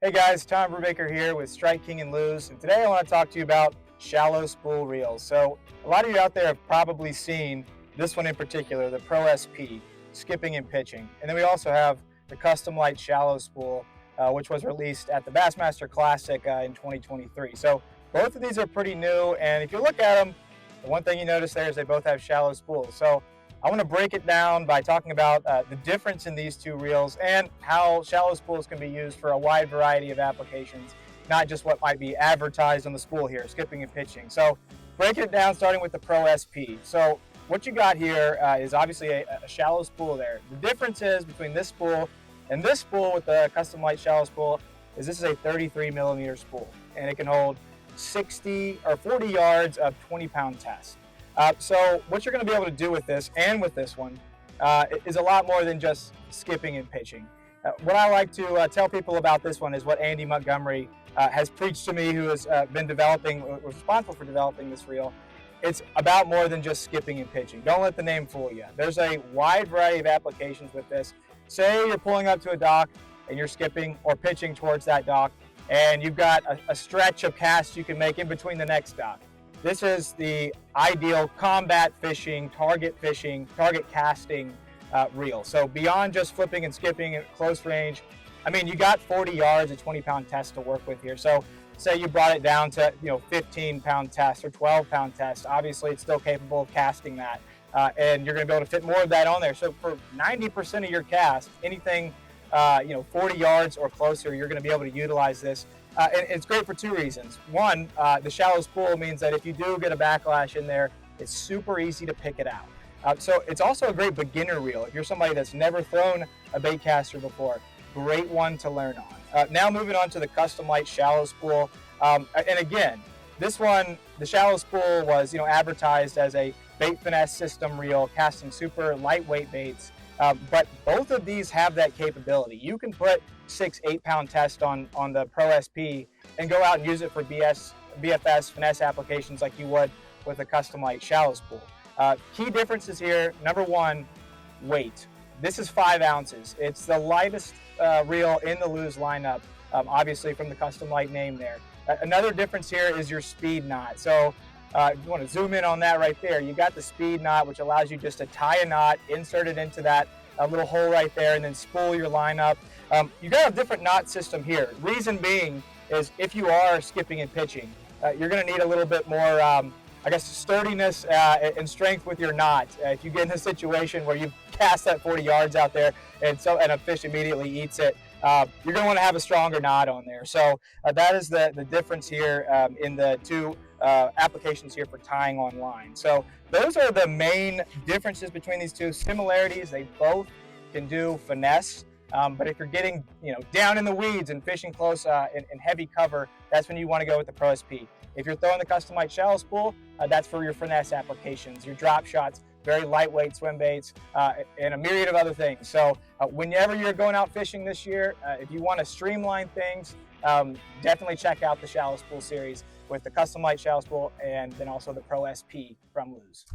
Hey guys, Tom Brewbaker here with Strike King and Lose, and today I want to talk to you about shallow spool reels. So a lot of you out there have probably seen this one in particular, the Pro SP, skipping and pitching. And then we also have the Custom Light Shallow Spool, which was released at the Bassmaster Classic in 2023. So both of these are pretty new, and if you look at them, the one thing you notice there is they both have shallow spools. So I want to break it down by talking about the difference in these two reels and how shallow spools can be used for a wide variety of applications, not just what might be advertised on the spool here, skipping and pitching. So breaking it down, starting with the Pro SP. So what you got here is obviously a shallow spool there. The difference is between this spool and this spool with the Custom Light Shallow Spool is this is a 33 millimeter spool, and it can hold 60 or 40 yards of 20-pound test. So what you're going to be able to do with this and with this one is a lot more than just skipping and pitching. What I like to tell people about this one is what Andy Montgomery has preached to me, who has been was responsible for developing this reel. It's about more than just skipping and pitching. Don't let the name fool you. There's a wide variety of applications with this. Say you're pulling up to a dock and you're skipping or pitching towards that dock, and you've got a stretch of casts you can make in between the next dock. This is the ideal combat fishing, target casting reel. So beyond just flipping and skipping at close range, I mean, you got 40 yards, a 20-pound test to work with here. So say you brought it down to 15-pound test or 12-pound test. Obviously, it's still capable of casting that, and you're going to be able to fit more of that on there. So for 90% of your cast, anything 40 yards or closer, you're going to be able to utilize this. And it's great for two reasons. One, the shallow spool means that if you do get a backlash in there, it's super easy to pick it out. So it's also a great beginner reel. If you're somebody that's never thrown a baitcaster before, great one to learn on. Now moving on to the Custom Light Shallow Spool. And again, this one, the shallow spool was advertised as a bait finesse system reel, casting super lightweight baits. But both of these have that capability. You can put 6-8 pound test on the Pro SP and go out and use it for BFS finesse applications like you would with a Custom Light Shallow Spool. Key differences here: number one, weight. This is 5 ounces. It's the lightest reel in the Lose lineup, obviously from the Custom Light name there. Another difference here is your speed knot. So if you want to zoom in on that right there, you got the speed knot, which allows you just to tie a knot, insert it into that little hole right there, and then spool your line up. You got a different knot system here. Reason being is if you are skipping and pitching, you're going to need a little bit more, sturdiness and strength with your knot. If you get in a situation where you cast that 40 yards out there and a fish immediately eats it, you're going to want to have a stronger knot on there. So that is the difference here in the two applications here for tying on line. So those are the main differences between these two. Similarities: they both can do finesse, but if you're getting down in the weeds and fishing close in heavy cover, that's when you want to go with the Pro SP. If you're throwing the Custom Light Shallow Spool, that's for your finesse applications, your drop shots, very lightweight swim baits, and a myriad of other things. So whenever you're going out fishing this year, if you want to streamline things, definitely check out the Shallow Spool series with the Custom Light Shallow Spool and then also the Pro SP from Lose.